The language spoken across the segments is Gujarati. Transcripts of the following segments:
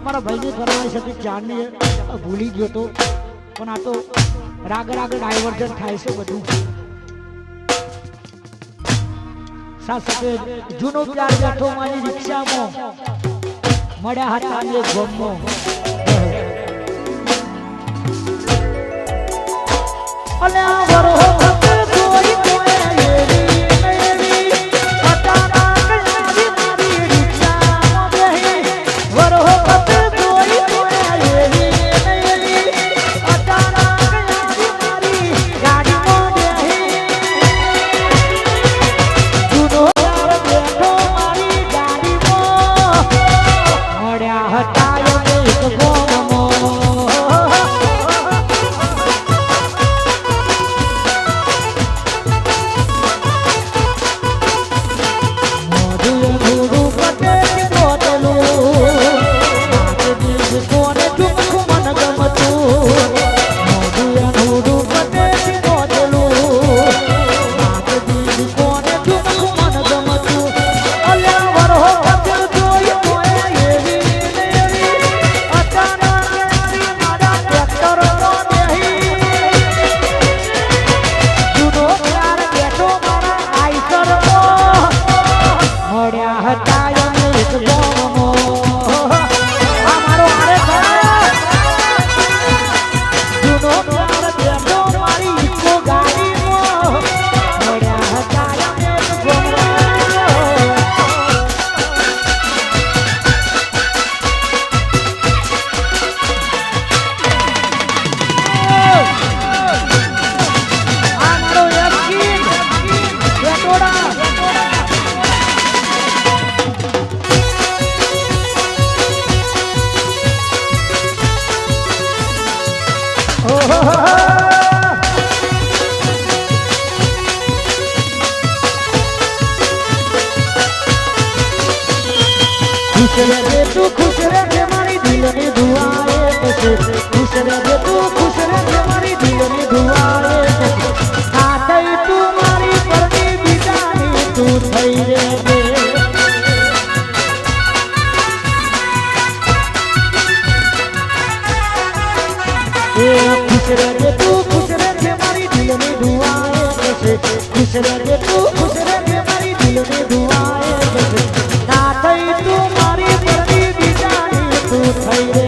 મારા ભાઈને ફરમાઈ શકે જાનને ભૂલી ગયો તો પણ આ તો રાગ રાગ ડાયવર્જન થાય છે બધું સાથે જૂનો પ્યાર બેઠો મારી રિક્ષામાં મળ્યા હતા એ ગમમાં અલ્યા વરો खुश रहे तू खुश रहे मारी दिल में दुआए कैसे खुश रहे तू खुश रहे मारी दिल में दुआए कैसे आते तू मारी परनी बिजानी तू થઈ રે खुश रहे तू खुश रहे मारी दिल में दुआए कैसे खुश रहे तू खुश रहे मारी दिल में दुआए कैसे आते तू मारी परनी बिजानी तू થઈ રે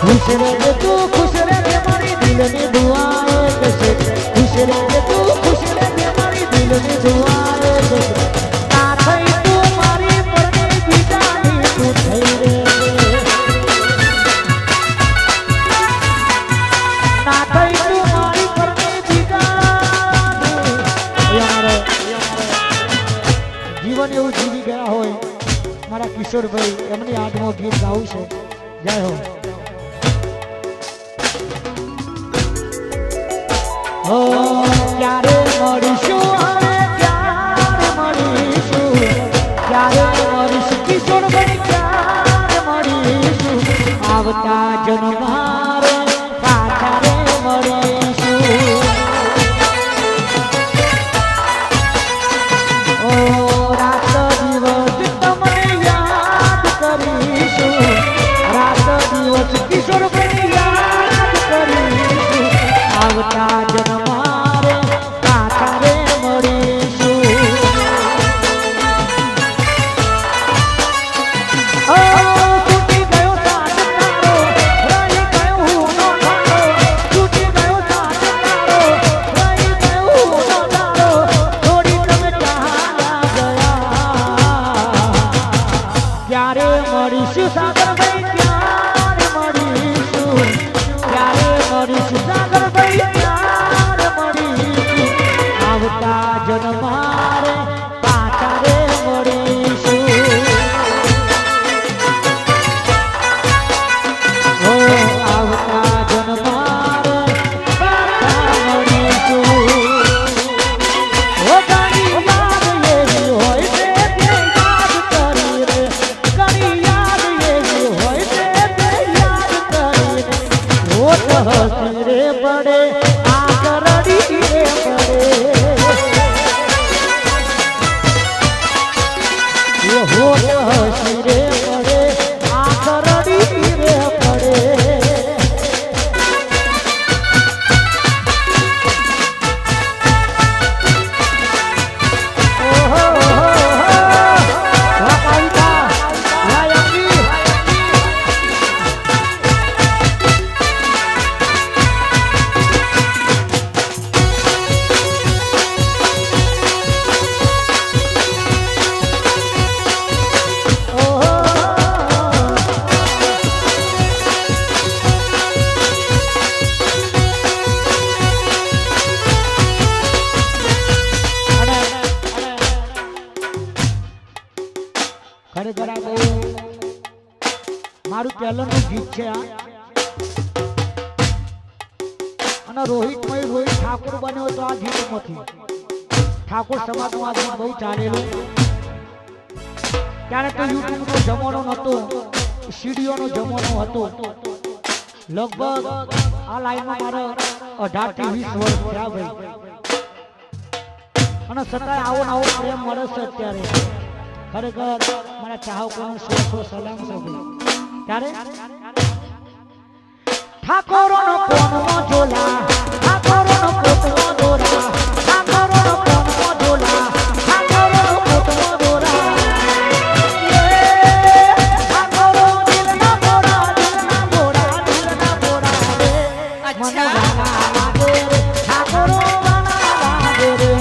खुश रहे तू खुश रहे मारी दिल में दुआए कैसे खुश रहे तू खुश रहे मारी दिल में दुआए कैसे ना થઈ तू मारी परनी बिजानी तू થઈ रे ना થઈ तू मारी परनी बिजानी जीवन એવું જીવી ગયા હોય મારા કિશોરભાઈ એમની યાદમાં ગીત ગાવું છે જય હો ક્યારે મળીશું હવે ક્યારે મળીશું ક્યારે મળીશું કિશોરભાઈ ક્યારે મળીશું આવતા જન્મારે પાછા રે મળીશું ઓ રાત દિવસ તમને યાદ કરીશું રાત દિવસ કિશોરભાઈ યાદ કરીશું આવતા જન્મારે પાછા રે મળીશું ઓ છૂટી ગયો સાથ તારો રહી ગયો હું નો તારો છૂટી ગયો સાથ તારો રહી ગયો હું નો તારો થોડી તમે ચાલ્યા ગયા ક્યારે મળીશું સાગરભાઈ ક્યારે મળીશું ક્યારે મળીશું સાગરભાઈ ક્યારે મળીશું આવતા જન્મારે પાછા રે મળીશું ઓ આવતા જન્મારે પાછા મળીશું ઓ ઘણી યાદ એવી હોય છે તે યાદ કરી રે ઘણી યાદ એવી હોય છે તે યાદ કરી રે હોત હસી રે પડે આ કરડી રે પડે હોત હસી રે પડે આ કરડી રે પડે ઓહો કવિતા લાયકી ખરેખર આ બહુ મારું પહેલાનું ગીત છે આ અને રોહિત ઠાકોર બન્યો તો આ ગીતમાંથી ઠાકોર સમાજનું આ ગીત બહુ ચાલેલું ત્યારે તો યુટ્યુબનો જમાનો નહોતો સીડીઓનો જમાનો હતો લગભગ આ લાઈનમાં મારે 18 થી 20 વર્ષ થયા ભાઈ અને છતાંય આવો નવો પ્રેમ મળે છે અત્યારે ખરેખર મારા ચાહકોનો સો સલામ છે ભાઈ ત્યારે ઠાકોરનો કોણમાં ઝોલા ઠાકોરનો કોટમાં દોરા ઠાકોરનો કોણમાં ઝોલા ઠાકોરનો કોટમાં દોરા ઠાકોરો દિલના બોરા દિલના બોરા દિલના બોરા રે મને વાલા લાગે ઠાકોરો વાલા લાગે રે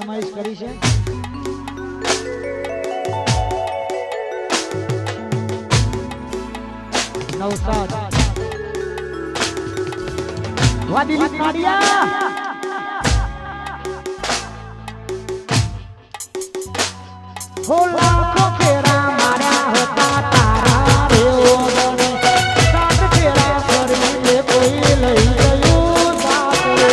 ફરમાઈશ કરી છે. નવસાદ વાદીલી કાડિયા હો લાખો ફેરા માર્યા હતા તારા રે ઓગણ સાત ફેરા કરીને કોઈ લઈ ગયું સાત રે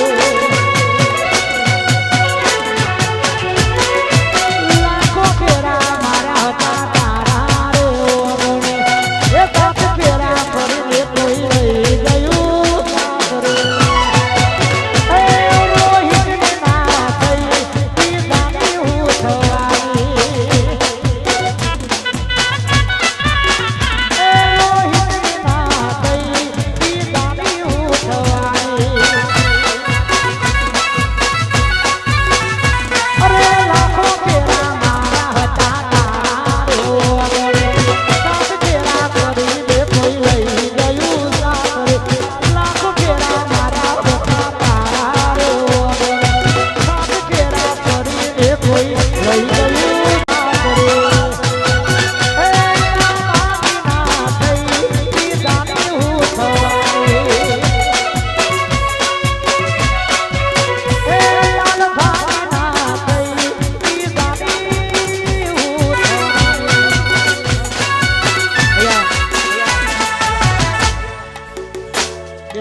લાખો ફેરા માર્યા હતા તારા રે ઓગણ એ સાત ફેરા કરીને કોઈ લઈ ગયું સાત રે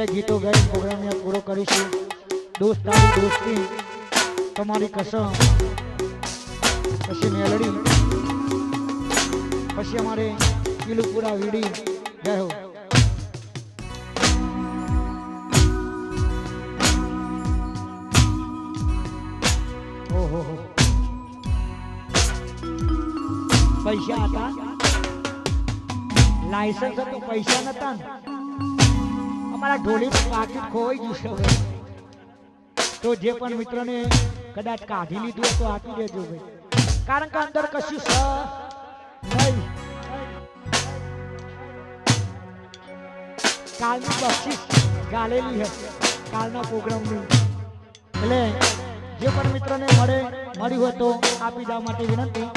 ગીતો ગાઈ પ્રોગ્રામ પૂરો કરીશું. દોસ્તારી દોસ્તી તમારી કસમ પછી મેલડી પછી અમારે કિલુપુરા વીડી ગયો. ઓહો પૈસા હતા, લાયસન્સ હતું, પૈસા નતા ને અમારા ઢોલીનું પાકીટ ખોવાઈ ગયું છે. તો જે પણ મિત્રોને કદાચ કાઢી લીધું તો આપી દેજો ભાઈ, કારણ કે અંદર કશું છે નહીં. કાલની બક્ષિસ ગાલેલી હશે કાલના પ્રોગ્રામની, એટલે જે પણ મિત્રોને મળ્યું હોય તો આપી જવા માટે વિનંતી.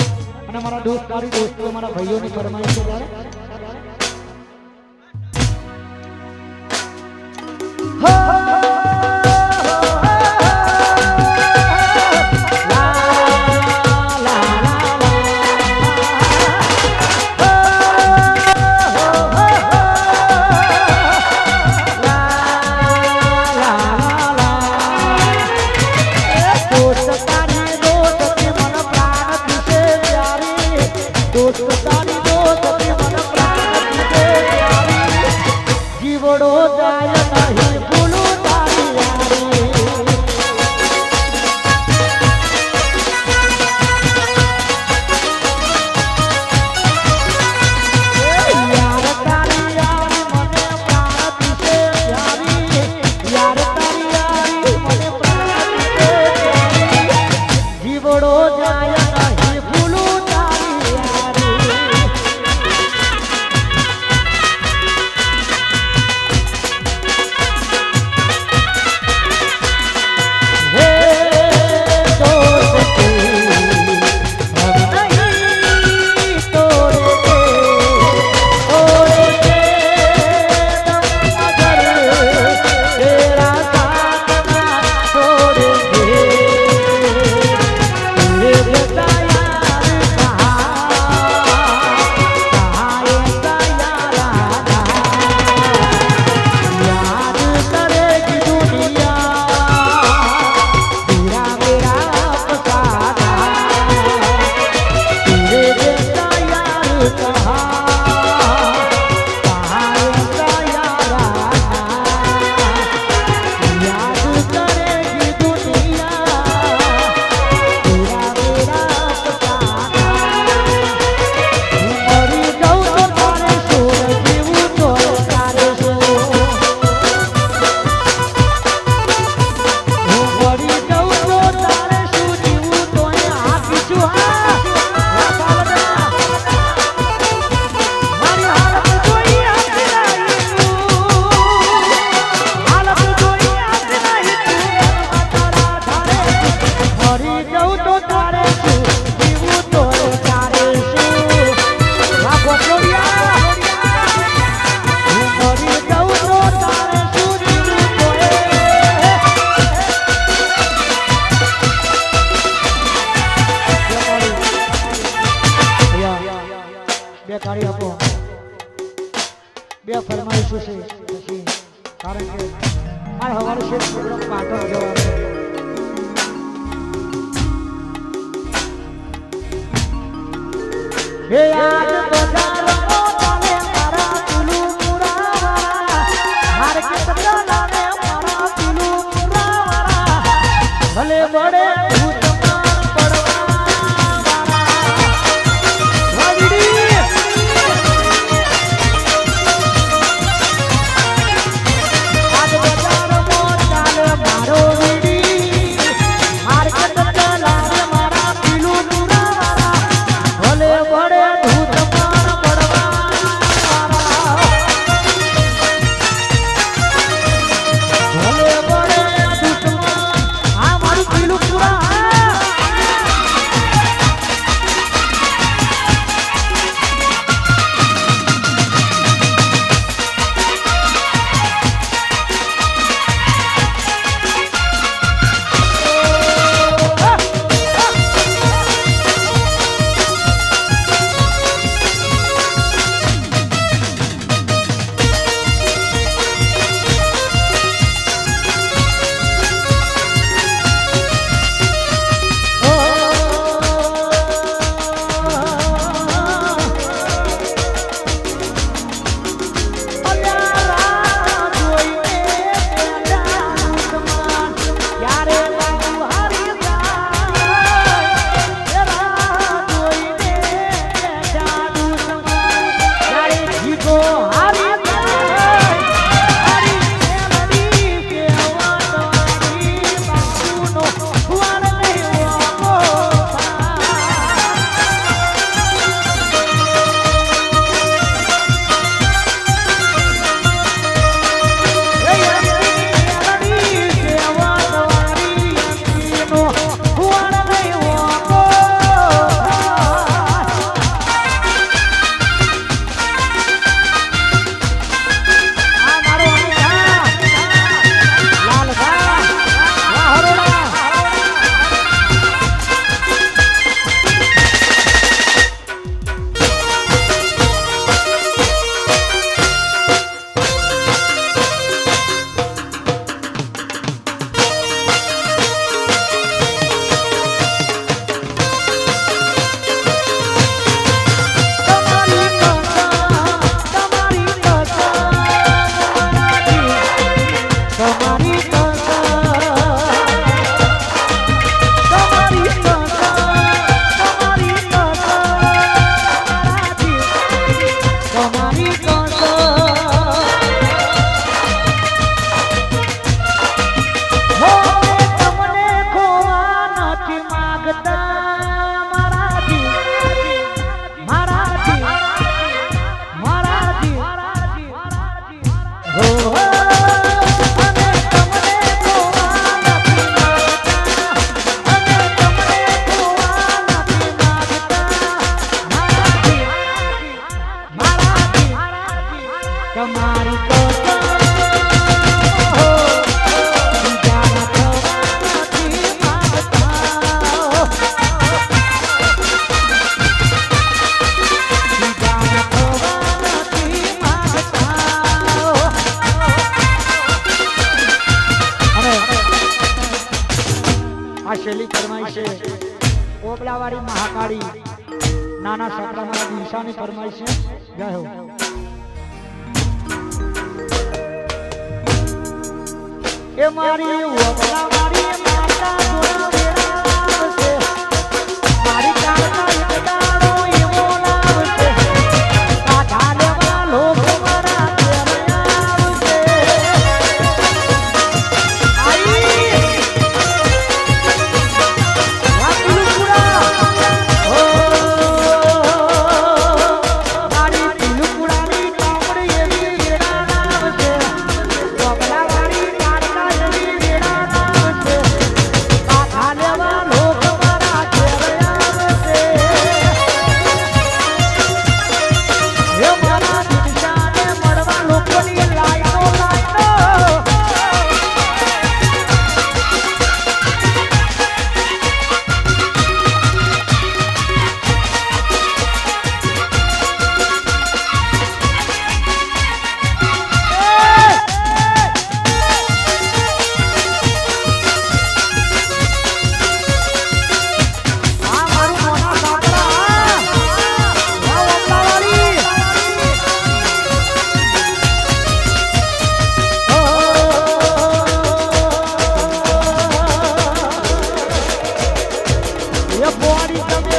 અને મારા દોસ્તારી દોસ્તો મારા ભાઈઓની ફરમાઈશ છે ત્યારે જીવડો જાય નહીં ભૂલું તારી યારી. યાર તારી યારી મને પ્રાણ પીસે પ્યારી, યાર તારી યારી મને પ્રાણ પીસે પ્યારી. જીવડો જાય નહીં ભૂલું તારી યારી. Let's તો તારે શું જીવું તો તારે શું રાખો છોડિયા હું મરી જાઉં તો તારે શું જીવું તો બે કાર્ય આપો બે ફરમાઈશો છે પછી કારણ કે આ હવારે છે પ્રોગ્રામ પાટણ જવાનો હે આજ બજારનો તારે મારા તુલું પુરાવા મારે કે બજારને મારા તુલું પુરાવા ભલે બડે ઓબલાવાળી મહાકાળી નાના સાકડાના દિશાની ફરમાઈશ છે જય હો એ મારી ઓબલાવાળી માતા ગોરા વેરા છે મારી કાળના એકદાડો એવો નામ છે કાઢા લેવા લોકો મારા ઘરે આવશે તમે